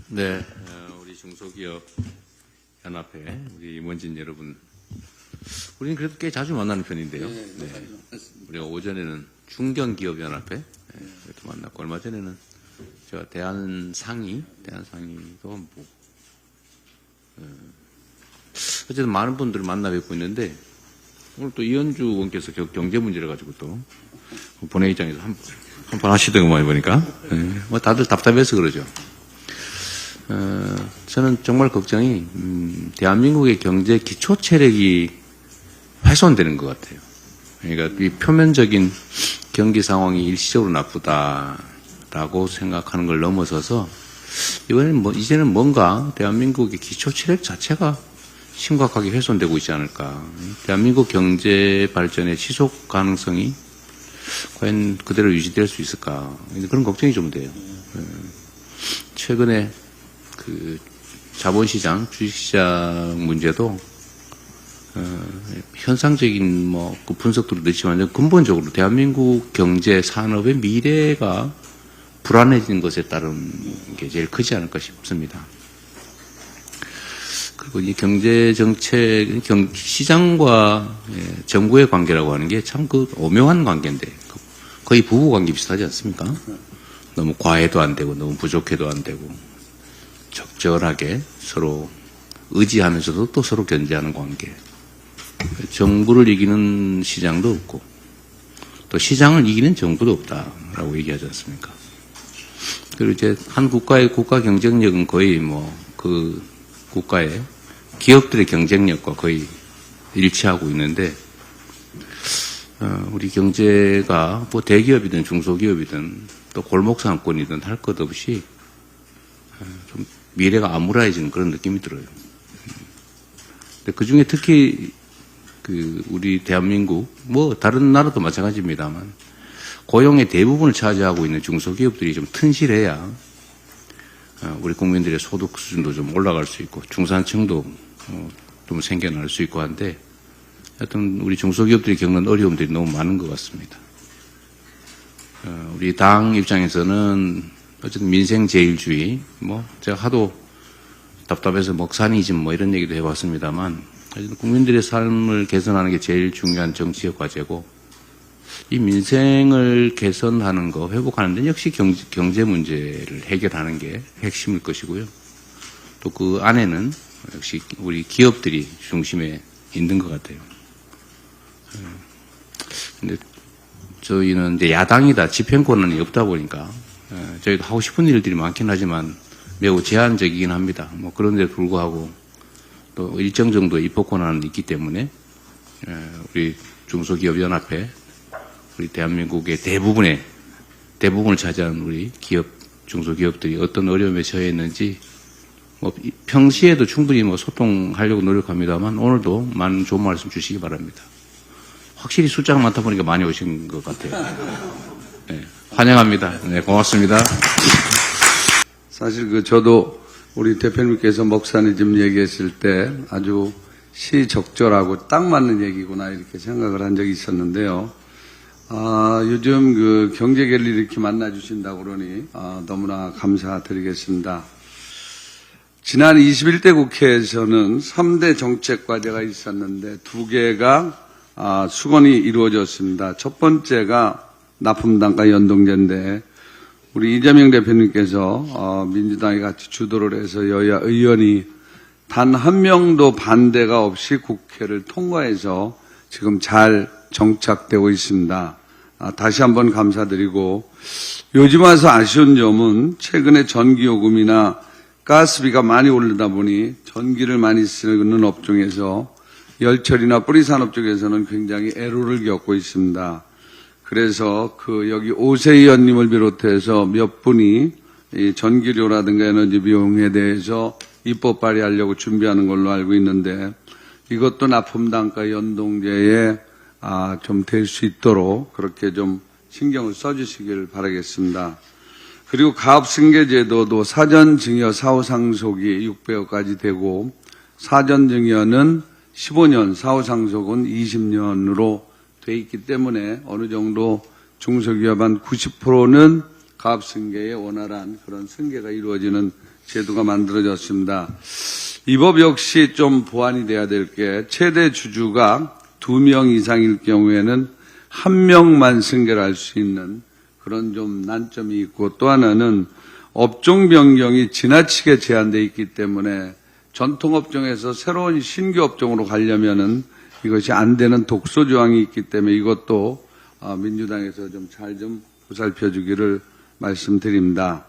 네, 우리 중소기업 연합회, 우리 임원진 여러분, 우리는 그래도 꽤 자주 만나는 편인데요. 네. 우리가 오전에는 중견기업 연합회, 그것도 만났고, 얼마 전에는 제가 대한상의도 뭐, 어쨌든 많은 분들을 만나 뵙고 있는데, 오늘 또 이현주 의원께서 경제 문제를 가지고 또 본회의장에서 한판 하시더구만 보니까, 뭐 다들 답답해서 그러죠. 저는 정말 걱정이, 대한민국의 경제 기초 체력이 훼손되는 것 같아요. 그러니까 이 표면적인 경기 상황이 일시적으로 나쁘다라고 생각하는 걸 넘어서서 이제는 뭔가 대한민국의 기초 체력 자체가 심각하게 훼손되고 있지 않을까. 대한민국 경제 발전의 지속 가능성이 과연 그대로 유지될 수 있을까. 그런 걱정이 좀 돼요. 최근에 그 자본시장, 주식시장 문제도 현상적인 그 분석도 넣지만 근본적으로 대한민국 경제 산업의 미래가 불안해진 것에 따른 게 제일 크지 않을까 싶습니다. 그리고 이 경제 정책, 시장과 정부의 관계라고 하는 게 참 그 오묘한 관계인데 거의 부부 관계 비슷하지 않습니까? 너무 과해도 안 되고 너무 부족해도 안 되고 적절하게 서로 의지하면서도 또 서로 견제하는 관계. 정부를 이기는 시장도 없고 또 시장을 이기는 정부도 없다라고 얘기하지 않습니까? 그리고 이제 한 국가의 국가 경쟁력은 거의 그 국가의 기업들의 경쟁력과 거의 일치하고 있는데 우리 경제가 뭐 대기업이든 중소기업이든 또 골목 상권이든 할 것 없이 좀 미래가 암울해지는 그런 느낌이 들어요. 근데 그 중에 특히 우리 대한민국, 다른 나라도 마찬가지입니다만, 고용의 대부분을 차지하고 있는 중소기업들이 좀 튼실해야, 우리 국민들의 소득 수준도 좀 올라갈 수 있고, 중산층도 좀 생겨날 수 있고 한데, 하여튼 우리 중소기업들이 겪는 어려움들이 너무 많은 것 같습니다. 우리 당 입장에서는 어쨌든 민생제일주의, 제가 하도 답답해서 먹사니즘 이런 얘기도 해봤습니다만, 국민들의 삶을 개선하는 게 제일 중요한 정치적 과제고, 이 민생을 개선하는 거, 회복하는 데는 역시 경제 문제를 해결하는 게 핵심일 것이고요. 또 그 안에는 역시 우리 기업들이 중심에 있는 것 같아요. 근데 저희는 이제 야당이다, 집행권은 없다 보니까, 저희도 하고 싶은 일들이 많긴 하지만 매우 제한적이긴 합니다. 그런데 불구하고 또 일정 정도의 입법 권한은 있기 때문에 우리 중소기업연합회, 우리 대한민국의 대부분을 차지하는 우리 중소기업들이 어떤 어려움에 처해 있는지 평시에도 충분히 소통하려고 노력합니다만 오늘도 많은 좋은 말씀 주시기 바랍니다. 확실히 숫자가 많다 보니까 많이 오신 것 같아요. 네, 환영합니다. 네, 고맙습니다. 사실 저도 우리 대표님께서 목사니즘 얘기했을 때 아주 시적절하고 딱 맞는 얘기구나 이렇게 생각을 한 적이 있었는데요. 요즘 경제계를 이렇게 만나주신다고 그러니 너무나 감사드리겠습니다. 지난 21대 국회에서는 3대 정책과제가 있었는데 2개가 수건이 이루어졌습니다. 첫 번째가 납품단가 연동제인데 우리 이재명 대표님께서 민주당이 같이 주도를 해서 여야 의원이 단 한 명도 반대가 없이 국회를 통과해서 지금 잘 정착되고 있습니다. 다시 한번 감사드리고 요즘 와서 아쉬운 점은 최근에 전기요금이나 가스비가 많이 오르다 보니 전기를 많이 쓰는 업종에서 열철이나 뿌리산업 쪽에서는 굉장히 애로를 겪고 있습니다. 그래서 여기 오세희 의원님을 비롯해서 몇 분이 이 전기료라든가 에너지 비용에 대해서 입법 발의하려고 준비하는 걸로 알고 있는데 이것도 납품단가 연동제에 좀 될 수 있도록 그렇게 좀 신경을 써주시길 바라겠습니다. 그리고 가업승계제도도 사전증여 사후상속이 600억까지 되고 사전증여는 15년, 사후상속은 20년으로 돼 있기 때문에 어느 정도 중소기업 한 90%는 가압승계의 원활한 그런 승계가 이루어지는 제도가 만들어졌습니다. 이 법 역시 좀 보완이 돼야 될 게 최대 주주가 2명 이상일 경우에는 1명만 승계를 할 수 있는 그런 좀 난점이 있고, 또 하나는 업종 변경이 지나치게 제한되어 있기 때문에 전통업종에서 새로운 신규 업종으로 가려면은 이것이 안 되는 독소 조항이 있기 때문에 이것도 민주당에서 좀 잘 좀 보살펴 주기를 말씀드립니다.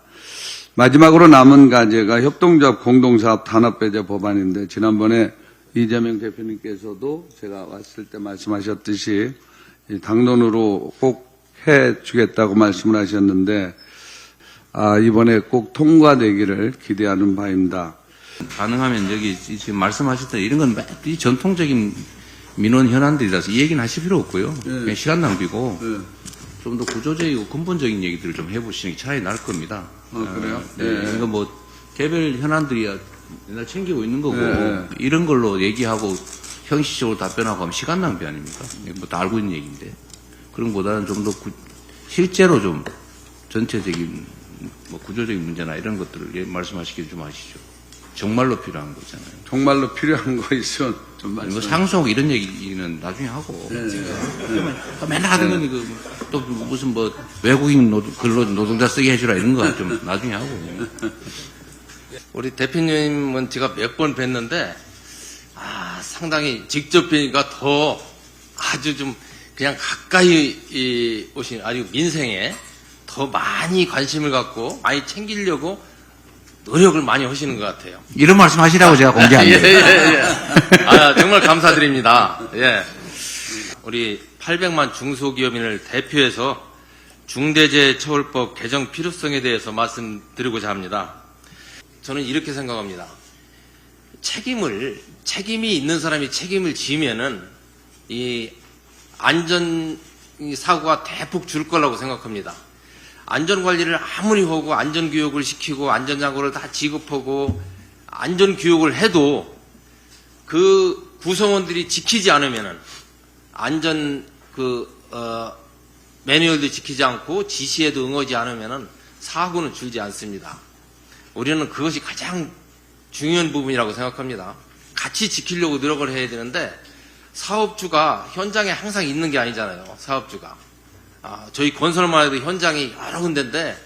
마지막으로 남은 과제가 협동조합 공동사업 단합배제 법안인데, 지난번에 이재명 대표님께서도 제가 왔을 때 말씀하셨듯이 이 당론으로 꼭 해주겠다고 말씀을 하셨는데, 이번에 꼭 통과되기를 기대하는 바입니다. 가능하면 여기 지금 말씀하셨던 이런 건 이 전통적인 민원 현안들이라서 이 얘기는 하실 필요 없고요. 그냥 시간 낭비고 좀 더 구조적이고 근본적인 얘기들을 좀 해보시는 게 차라리 나을 겁니다. 그래요? 네. 이거 뭐 개별 현안들이야 맨날 챙기고 있는 거고 네. 이런 걸로 얘기하고 형식적으로 답변하고 하면 시간 낭비 아닙니까? 뭐 다 알고 있는 얘기인데 그런 것보다는 좀 더 실제로 좀 전체적인 뭐 구조적인 문제나 이런 것들을 말씀하시길 좀 하시죠. 정말로 필요한 거잖아요. 정말로 필요한 거 있으면 좀 뭐 말씀. 상속 이런 얘기는 나중에 하고 또 맨날 하던 건 이거 또 무슨 뭐 외국인 근로노동자 쓰게 해주라 이런 거 좀 나중에 하고. 우리 대표님은 제가 몇 번 뵀는데 상당히 직접 뵈니까 더 아주 좀 그냥 가까이 오신 아주 민생에 더 많이 관심을 갖고 많이 챙기려고 노력을 많이 하시는 것 같아요. 이런 말씀 하시라고 제가 공개 안 해요. 예. 정말 감사드립니다. 예. 우리 800만 중소기업인을 대표해서 중대재해처벌법 개정 필요성에 대해서 말씀드리고자 합니다. 저는 이렇게 생각합니다. 책임이 있는 사람이 책임을 지면은 이 안전 사고가 대폭 줄 거라고 생각합니다. 안전관리를 아무리 하고 안전교육을 시키고 안전장구를 다 지급하고 안전교육을 해도 그 구성원들이 지키지 않으면은 매뉴얼도 지키지 않고 지시에도 응하지 않으면은 사고는 줄지 않습니다. 우리는 그것이 가장 중요한 부분이라고 생각합니다. 같이 지키려고 노력을 해야 되는데 사업주가 현장에 항상 있는 게 아니잖아요. 사업주가. 저희 건설만 해도 현장이 여러 군데인데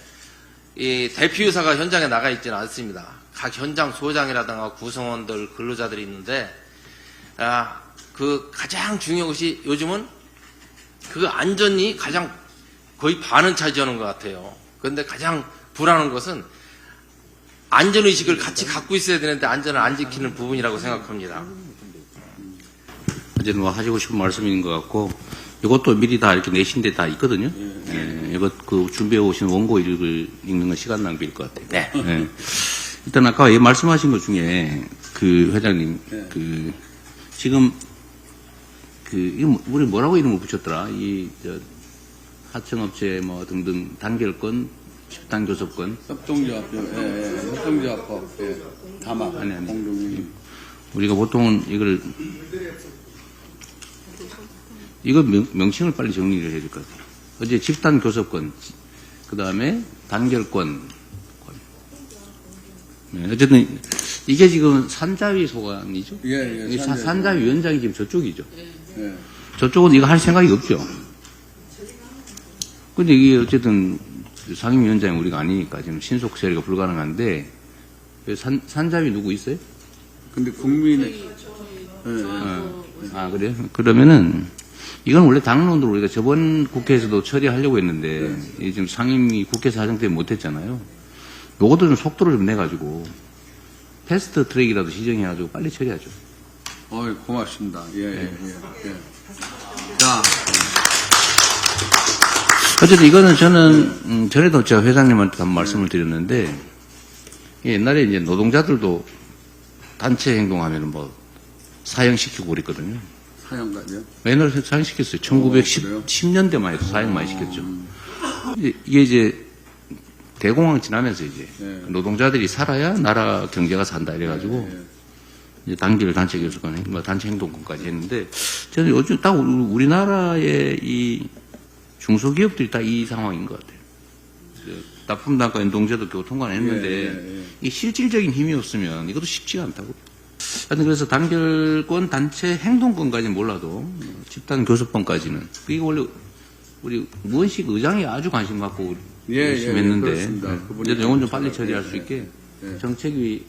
이 대표이사가 현장에 나가 있지는 않습니다. 각 현장 소장이라든가 구성원들 근로자들이 있는데 그 가장 중요한 것이 요즘은 그 안전이 가장 거의 반은 차지하는 것 같아요. 그런데 가장 불안한 것은 안전의식을 같이 갖고 있어야 되는데 안전을 안 지키는 부분이라고 생각합니다. 어제는 뭐 하시고 싶은 말씀인 것 같고 이것도 미리 다 이렇게 내신 데 다 있거든요. 이것 준비해 오신 원고 읽는 건 시간 낭비일 것 같아요. 네. 일단 아까 말씀하신 것 중에 그 회장님 지금 우리 뭐라고 이름을 붙였더라? 하청업체 뭐 등등 단결권, 집단교섭권. 협동조합법, 담합, 아니. 공동이. 우리가 보통은 이거 명칭을 빨리 정리를 해야 될 것 같아요. 어제 집단교섭권, 그 다음에 단결권. 어쨌든 이게 지금 산자위 소관이죠? 예. 산자위 위원장이 지금 저쪽이죠? 예. 저쪽은 이거 할 생각이 없죠? 근데 이게 어쨌든 상임위원장이 우리가 아니니까 지금 신속 처리가 불가능한데 산자위 누구 있어요? 근데 국민의 그래요? 그러면은 이건 원래 당론으로 우리가 저번 국회에서도 처리하려고 했는데 이게 지금 상임위 국회 사정 때문에 못했잖아요. 요것도 좀 속도를 좀 내가지고 패스트 트랙이라도 지정해가지고 빨리 처리하죠. 고맙습니다. 예. 자, 어쨌든 이거는 저는 전에도 제가 회장님한테 한번 말씀을 드렸는데 옛날에 이제 노동자들도 단체 행동하면 뭐 사형시키고 그랬거든요. 사형까지요? 맨날 사형시켰어요. 1910년대만 해도 사형 많이 시켰죠. 이게 이제 대공황 지나면서 이제 노동자들이 살아야 나라 경제가 산다 이래가지고 이제 단결 단체 교섭권, 뭐 단체 행동권까지 했는데 저는 요즘 딱 우리나라의 이 중소기업들이 다 이 상황인 것 같아요. 납품단가 연동제도 겨우 통과는 했는데 예. 이 실질적인 힘이 없으면 이것도 쉽지가 않다고. 하여튼 그래서 단결권 단체 행동권까지는 몰라도 집단 교섭권까지는 이게 원래 우리 무원식 의장이 아주 관심 갖고 열심히 했는데 그렇습니다. 그분이 이제 이건 좀 빨리 처리할 수 있게 예. 정책위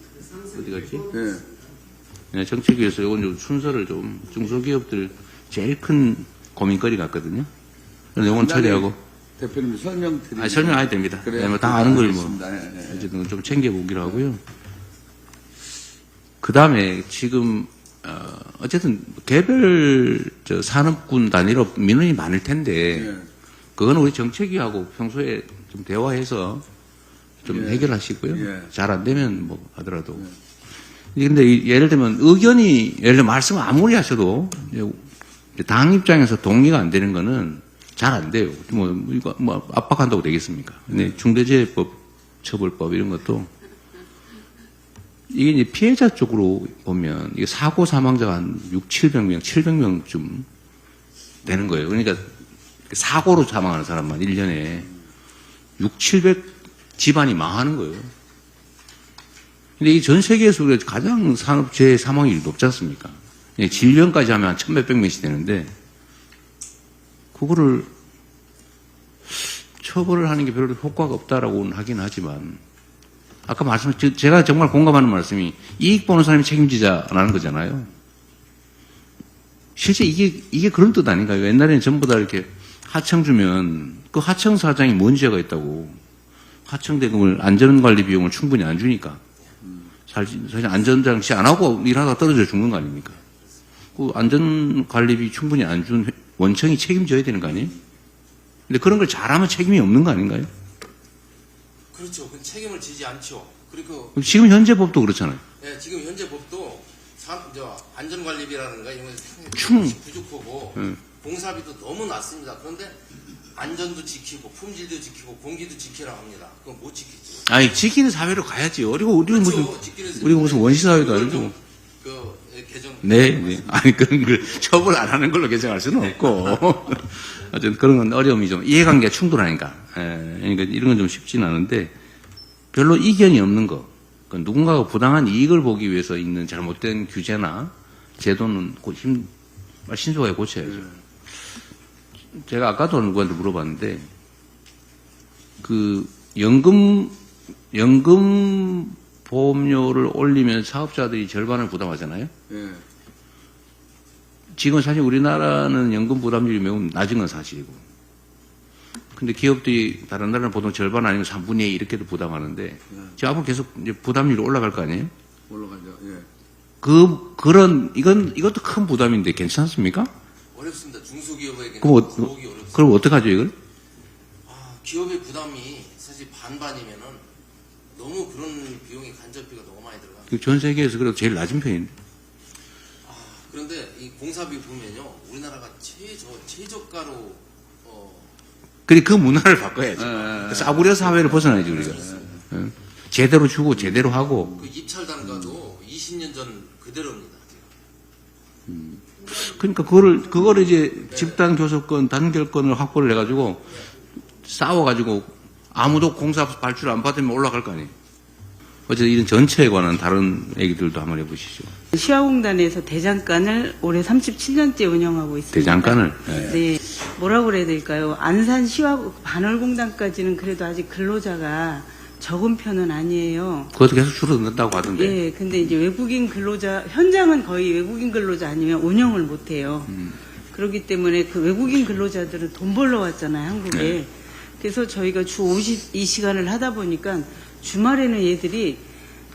어디 갔지? 예. 네, 정책위에서 이건 좀 순서를 좀 중소기업들 제일 큰 고민거리 같거든요. 그래서 이건 처리하고 대표님 설명드리면 설명해야 됩니다. 그래요. 네, 뭐다 아는 걸 뭐 알겠습니다. 예, 예. 어쨌든 좀 챙겨보기로 하고요. 그 다음에 지금 어쨌든 개별 산업군 단위로 민원이 많을 텐데 예. 그거는 우리 정책위하고 평소에 좀 대화해서 좀 예. 해결하시고요. 예. 잘 안 되면 뭐 하더라도. 근데 예를 들면 의견이 예를 들면 말씀을 아무리 하셔도 이제 당 입장에서 동의가 안 되는 거는 잘 안 돼요. 이거 압박한다고 되겠습니까? 근데 중대재해법, 처벌법 이런 것도 이게 이제 피해자 쪽으로 보면 이게 사고 사망자가 한 700명, 700명쯤 되는 거예요. 그러니까 사고로 사망하는 사람만 1년에 700 집안이 망하는 거예요. 근데 이 전 세계에서 우리가 가장 산업재해 사망률이 높지 않습니까? 질병까지 하면 한 1000몇백 명씩 되는데 그거를 처벌을 하는 게 별로 효과가 없다라고는 하긴 하지만 아까 제가 정말 공감하는 말씀이 이익 보는 사람이 책임지자라는 거잖아요. 실제 이게 그런 뜻 아닌가요? 옛날에는 전부 다 이렇게 하청 주면 그 하청 사장이 뭔 죄가 있다고 하청 대금을 안전관리 비용을 충분히 안 주니까 사실 안전장치 안 하고 일하다가 떨어져 죽는 거 아닙니까? 그 안전관리비 충분히 안 준 원청이 책임져야 되는 거 아니에요? 근데 그런 걸 잘하면 책임이 없는 거 아닌가요? 그렇죠. 그 책임을 지지 않죠. 그리고 지금 현재 법도 그렇잖아요. 네, 지금 현재 법도 안전관리비라든가 이런 게 충- 상당히 부족하고 공사비도 너무 낮습니다. 그런데 안전도 지키고 품질도 지키고 공기도 지키라 합니다. 그건 못 지키죠. 아니, 지키는 사회로 가야지. 우리가 그렇죠. 지키는 우리가 무슨 원시사회도 그걸 아니고. 좀 개정. 네. 아니, 그런 걸 처벌 안 하는 걸로 개정할 수는 없고. 어쨌든 그런 건 어려움이 좀, 이해관계가 충돌하니까. 그러니까 이런 건 좀 쉽지는 않은데, 별로 이견이 없는 거. 그러니까 누군가가 부당한 이익을 보기 위해서 있는 잘못된 규제나 제도는 신속하게 고쳐야죠. 제가 아까도 누구한테 물어봤는데, 연금 보험료를 올리면 사업자들이 절반을 부담하잖아요. 예. 지금 사실 우리나라는 연금 부담률이 매우 낮은 건 사실이고. 근데 기업들이 다른 나라는 보통 절반 아니면 3분의 2 이렇게도 부담하는데, 지금 앞으로 계속 이제 부담률이 올라갈 거 아니에요? 올라가죠. 예. 이것도 큰 부담인데 괜찮습니까? 어렵습니다. 중소기업에게는 그럼 들어오기 어렵습니다. 그럼 어떡하죠, 이걸? 기업의 부담이 사실 반반이면은 너무 그런 비용이 간접비가 너무 많이 들어가. 전 세계에서 그래도 제일 낮은 편인데. 그런데 이 공사비 보면요, 우리나라가 최저가로 그 문화를 바꿔야죠. 싸구려 사회를 벗어나야지, 우리가. 제대로 주고, 제대로 하고. 그 입찰 단가도 20년 전 그대로입니다. 그러니까 그거를 이제 집단 교섭권, 단결권을 확보를 해가지고, 싸워가지고, 아무도 공사 발주를 안 받으면 올라갈 거 아니에요. 어쨌든 이런 전체에 관한 다른 얘기들도 한번 해보시죠. 시화공단에서 대장간을 올해 37년째 운영하고 있습니다. 대장간을? 네. 뭐라고 그래야 될까요? 안산 시화 반월공단까지는 그래도 아직 근로자가 적은 편은 아니에요. 그것도 계속 줄어든다고 하던데. 예, 근데 이제 외국인 근로자, 현장은 거의 외국인 근로자 아니면 운영을 못 해요. 그렇기 때문에 그 외국인 근로자들은 돈 벌러 왔잖아요, 한국에. 네. 그래서 저희가 주 52시간을 하다 보니까 주말에는 얘들이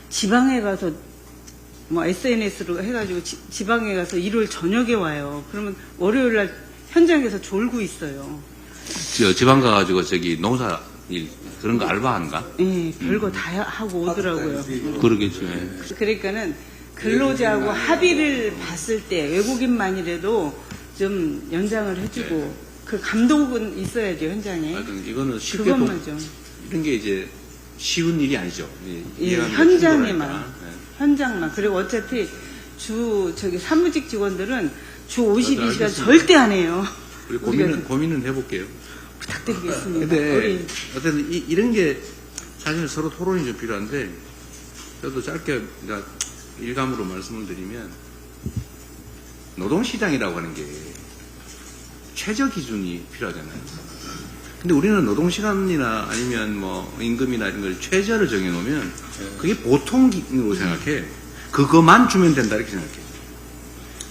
지방에 가서 뭐 SNS로 해가지고 지방에 가서 일요일 저녁에 와요. 그러면 월요일 날 현장에서 졸고 있어요. 지방 가가지고 농사 일, 그런 거 알바하는가? 예, 별거 다 하고 오더라고요. 그러겠죠. 그러니까는 근로자하고 합의를 봤을 때 외국인만이라도 좀 연장을 해주고 그 감독은 있어야죠, 현장에. 하여튼 이거는 쉽게 그것만 좀. 이런 게 이제 쉬운 일이 아니죠. 예, 현장에만. 현장만. 그리고 어차피 사무직 직원들은 주 52시간 알겠습니다. 절대 안 해요. 우리 고민은 해볼게요. 부탁드리겠습니다. 근데 우리 어쨌든 이런 게 사실 서로 토론이 좀 필요한데 저도 짧게 그러니까 일감으로 말씀을 드리면 노동시장이라고 하는 게 최저 기준이 필요하잖아요. 근데 우리는 노동시간이나 아니면 뭐 임금이나 이런 걸 최저를 정해놓으면 그게 보통으로 생각해. 그거만 주면 된다 이렇게 생각해.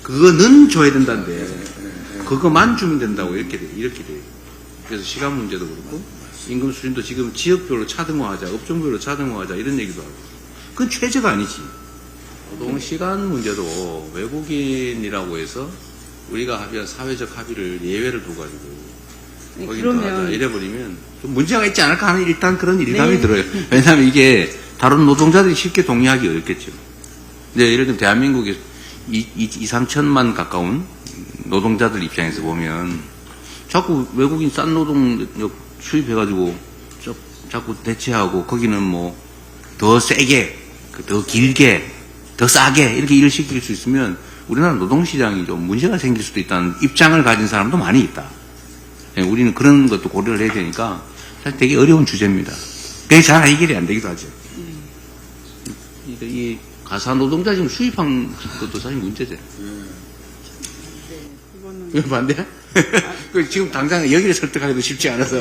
그거는 줘야 된다는데 그거만 주면 된다고 이렇게 돼. 그래서 시간 문제도 그렇고 임금 수준도 지금 지역별로 차등화하자, 업종별로 차등화하자 이런 얘기도 하고. 그건 최저가 아니지. 노동시간 문제도 외국인이라고 해서 우리가 합의한 사회적 합의를 예외를 둬가지고 거기 그러면 이래버리면 좀 문제가 있지 않을까 하는 일단 그런 일감이 네. 들어요. 왜냐하면 이게 다른 노동자들이 쉽게 동의하기 어렵겠죠. 근데 예를 들면 대한민국에 2~3천만 가까운 노동자들 입장에서 보면 자꾸 외국인 싼 노동력 수입해가지고 자꾸 대체하고 거기는 뭐 더 세게, 더 길게, 더 싸게 이렇게 일을 시킬 수 있으면 우리나라 노동시장이 좀 문제가 생길 수도 있다는 입장을 가진 사람도 많이 있다. 우리는 그런 것도 고려를 해야 되니까 사실 되게 어려운 주제입니다. 그게 잘 해결이 안 되기도 하죠. 이 가사 노동자 지금 수입한 것도 사실 문제죠. 왜 반대야? 지금 당장 여기를 설득하기도 쉽지 않아서.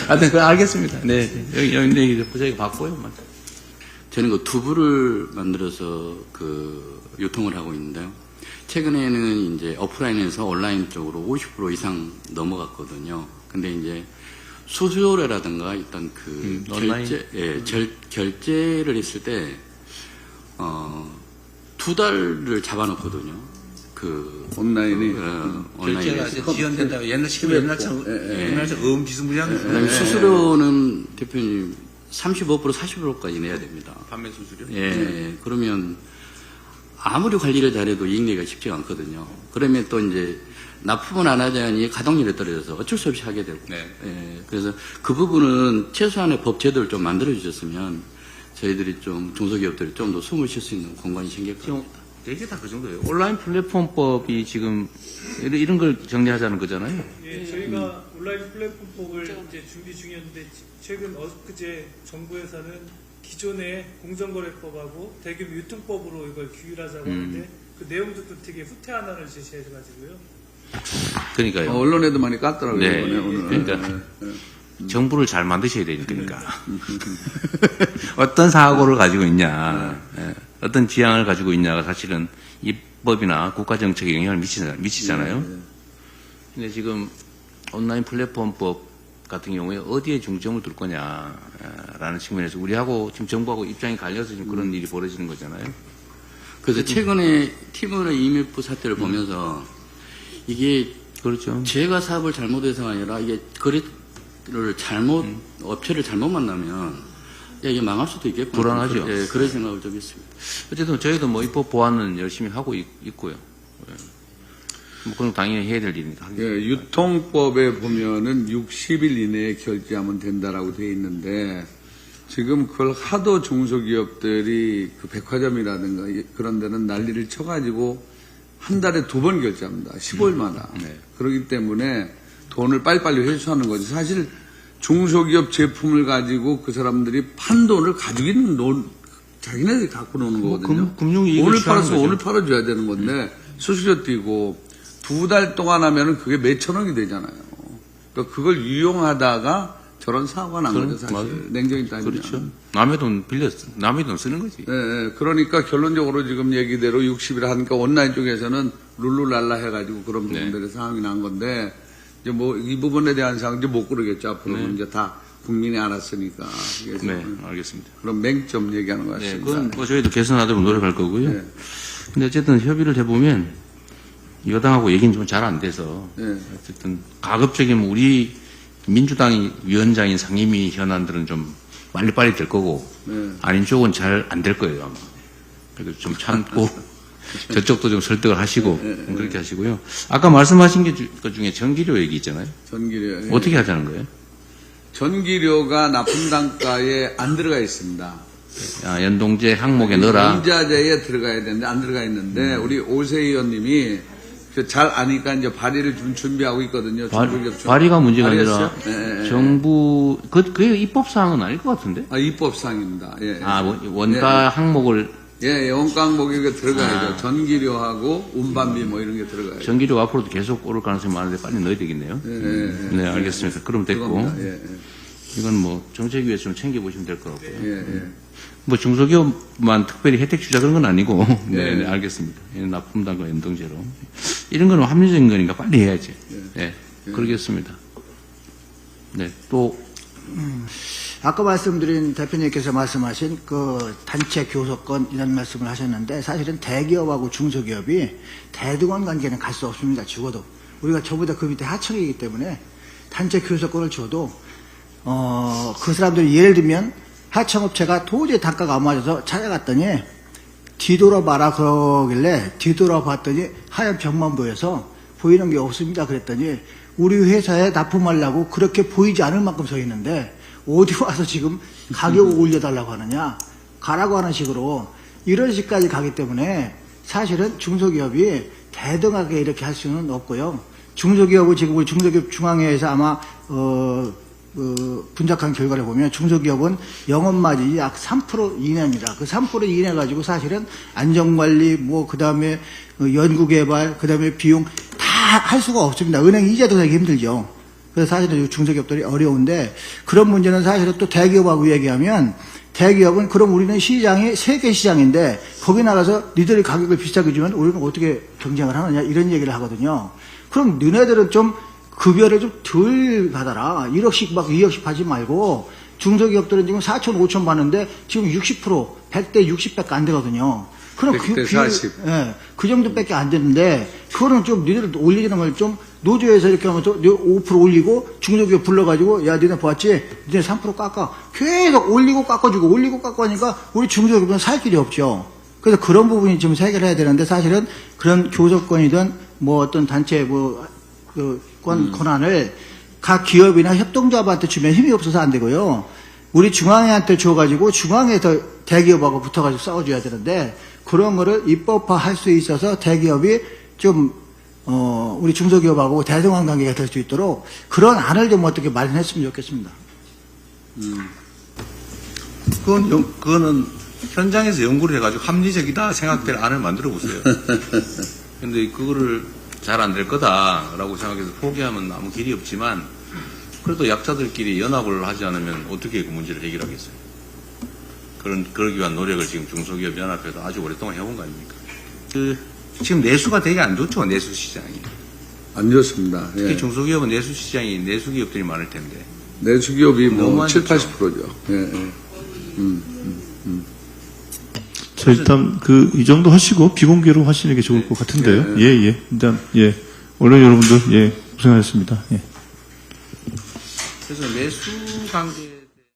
하여튼 그 알겠습니다. 네. 여기 저희가 받고요. 저는 그 두부를 만들어서 그 유통을 하고 있는데요. 최근에는 이제 오프라인에서 온라인 쪽으로 50% 이상 넘어갔거든요. 근데 이제 수수료라든가 일단 그 온라인? 결제를 했을 때, 2달을 잡아놓거든요. 그, 온라인이. 결제가 온라인에서. 이제 지연된다고 옛날처럼 비스무리한 그다음에 수수료는 대표님 35% 40%까지 내야 됩니다. 판매 수수료? 예, 그러면 아무리 관리를 잘해도 이익 내기가 쉽지가 않거든요. 그러면 또 이제 납품을 안 하자니 가동률이 떨어져서 어쩔 수 없이 하게 되고. 네. 예, 그래서 그 부분은 최소한의 법 제도를 좀 만들어 주셨으면 저희들이 좀 중소기업들이 좀 더 숨을 쉴 수 있는 공간이 생길 것 지금 같습니다. 되게 다 그 정도예요. 온라인 플랫폼법이 지금 이런 걸 정리하자는 거잖아요. 예, 저희가 온라인 플랫폼법을 이제 준비 중이었는데 최근 엊그제 정부에서는 기존의 공정거래법하고 대규모 유통법으로 이걸 규율하자고 하는데 그 내용도 또 되게 후퇴안을 제시해가지고요. 그러니까요. 언론에도 많이 깠더라고요. 네. 이번에 오늘. 그러니까 정부를 잘 만드셔야 되니까. 어떤 사고를 가지고 있냐, 어떤 지향을 가지고 있냐가 사실은 입법이나 국가정책에 영향을 미치잖아요. 근데 지금 온라인 플랫폼법 같은 경우에 어디에 중점을 둘 거냐라는 측면에서 우리하고 지금 정부하고 입장이 갈려서 지금 그런 일이 벌어지는 거잖아요. 그래서 최근에 티모네 IMF 사태를 보면서 이게 그렇죠. 제가 사업을 잘못해서가 아니라 이게 거래를 업체를 잘못 만나면 이게 망할 수도 있겠고. 불안하죠. 예, 그런 생각을 좀 했습니다. 어쨌든 저희도 뭐 입법 보완은 열심히 하고 있고요. 뭐 그건 당연히 해야 될 일이니까. 예, 유통법에 보면은 60일 이내에 결제하면 된다라고 돼 있는데 지금 그걸 하도 중소기업들이 그 백화점이라든가 그런 데는 난리를 쳐가지고 한 달에 2번 결제합니다. 15일마다. 네. 그렇기 때문에 돈을 빨리빨리 회수하는 거죠. 사실 중소기업 제품을 가지고 그 사람들이 판 돈을 가지고 있는 돈, 자기네들이 갖고 노는 뭐 거거든요. 금융이익을 오늘 취하는 팔아서 거죠. 오늘 팔아줘야 되는 건데 수수료 띄고 2달 동안 하면은 그게 몇천 원이 되잖아요. 그러니까 그걸 유용하다가 저런 사고가 난 거죠, 사실. 맞아요. 냉정히 따지면. 그렇죠. 남의 돈 빌렸어. 남의 돈 쓰는 거지. 예, 예. 그러니까 결론적으로 지금 얘기대로 60일 하니까 온라인 쪽에서는 룰루랄라 해가지고 그런 네. 부분들의 상황이 난 건데 이제 뭐 이 부분에 대한 상황 이제 못 그러겠죠. 앞으로는 네. 이제 다 국민이 알았으니까. 그래서 네, 알겠습니다. 그런 맹점 얘기하는 것 네, 같습니다. 그건 뭐 저희도 개선하도록 노력할 거고요. 네. 근데 어쨌든 협의를 해보면 여당하고 얘기는 좀 잘 안 돼서 네. 어쨌든 가급적이면 우리 민주당이 위원장인 상임위 현안들은 좀 빨리빨리 될 거고 네. 아닌 쪽은 잘 안 될 거예요 아마. 그래서 좀 참고 저쪽도 좀 설득을 하시고 그렇게 하시고요. 아까 말씀하신 것 중에 전기료 얘기 있잖아요. 전기료. 예. 어떻게 하자는 거예요? 전기료가 납품 단가에 안 들어가 있습니다. 아, 연동제 항목에 넣어라. 임자재에 들어가야 되는데 안 들어가 있는데 우리 오세 의원님이 잘 아니까 이제 발의를 좀 준비하고 있거든요. 중소기업 발의가 문제가 아니라 발의했어요? 예, 예. 정부 그게 입법 사항은 아닐 것 같은데. 입법상입니다. 예, 예. 원가 항목을 예, 원가 항목에 들어가야죠. 아. 전기료하고 운반비 뭐 이런 게 들어가야죠. 전기료 앞으로도 계속 오를 가능성이 많은데 빨리 넣어야 되겠네요. 예, 예, 예. 네, 알겠습니다. 그럼 됐고 그겁니다. 예, 예. 이건 뭐 정책위에서 좀 챙겨보시면 될 것 같고요. 예, 예. 뭐 중소기업만 특별히 혜택 주자 그런 건 아니고 네, 네. 네, 알겠습니다. 납품당과 연동제로 이런 거는 합리적인 거니까 빨리 해야지. 네, 그러겠습니다. 네, 또 아까 말씀드린 대표님께서 말씀하신 그 단체 교섭권 이런 말씀을 하셨는데 사실은 대기업하고 중소기업이 대등한 관계는 갈 수 없습니다. 죽어도. 우리가 저보다 그 밑에 하청이기 때문에 단체 교섭권을 줘도 그 사람들이 예를 들면 하청업체가 도저히 단가가 안 맞아서 찾아갔더니 뒤돌아봐라 그러길래 뒤돌아봤더니 하얀 벽만 보여서 보이는 게 없습니다. 그랬더니 우리 회사에 납품하려고 그렇게 보이지 않을 만큼 서 있는데 어디 와서 지금 가격을 올려달라고 하느냐 가라고 하는 식으로 이런 식까지 가기 때문에 사실은 중소기업이 대등하게 이렇게 할 수는 없고요. 중소기업은 지금 우리 중소기업 중앙회에서 아마 분석한 결과를 보면 중소기업은 영업마진이 약 3% 이내입니다. 그 3% 이내 가지고 사실은 안전관리, 그 다음에 연구개발, 그 다음에 비용 다 할 수가 없습니다. 은행 이자도 되기 힘들죠. 그래서 사실은 중소기업들이 어려운데 그런 문제는 사실은 또 대기업하고 얘기하면 대기업은 그럼 우리는 시장이 세계 시장인데 거기 나가서 니들이 가격을 비싸게 주면 우리는 어떻게 경쟁을 하느냐 이런 얘기를 하거든요. 그럼 너네들은 좀 급여를 좀 덜 받아라. 1억씩 막 2억씩 받지 말고 중소기업들은 지금 4천, 5천 받는데 지금 60%, 100대 60밖에 안 되거든요. 그럼 100대 40. 예, 그 정도밖에 안 되는데 그거는 좀 니들 올리는 걸 좀 노조에서 이렇게 하면서 5% 올리고 중소기업 불러가지고 야 니네 봤지? 니네 3% 깎아. 계속 올리고 깎아주고 올리고 깎아니까 우리 중소기업은 살 길이 없죠. 그래서 그런 부분이 지금 해결해야 되는데 사실은 그런 교섭권이든 어떤 단체 권한을 각 기업이나 협동조합한테 주면 힘이 없어서 안 되고요. 우리 중앙회한테 줘가지고 중앙에서 대기업하고 붙어가지고 싸워줘야 되는데 그런 거를 입법화할 수 있어서 대기업이 좀 우리 중소기업하고 대등한 관계가 될 수 있도록 그런 안을 좀 어떻게 마련했으면 좋겠습니다. 그거는 현장에서 연구를 해가지고 합리적이다 생각될 안을 만들어 보세요. 근데 그거를 잘 안 될 거다라고 생각해서 포기하면 아무 길이 없지만 그래도 약자들끼리 연합을 하지 않으면 어떻게 그 문제를 해결하겠어요? 그러기 위한 노력을 지금 중소기업 연합회도 아주 오랫동안 해온 거 아닙니까? 지금 내수가 되게 안 좋죠, 내수 시장이. 안 좋습니다. 특히 예. 중소기업은 내수 시장이 내수기업들이 많을 텐데. 내수기업이 너무 안 7, 좋죠. 80%죠. 예, 예. 자, 일단 이 정도 하시고 비공개로 하시는 게 좋을 것 같은데요. 예. 일단 언론 여러분들 고생하셨습니다. 예. 그래서 내수 관계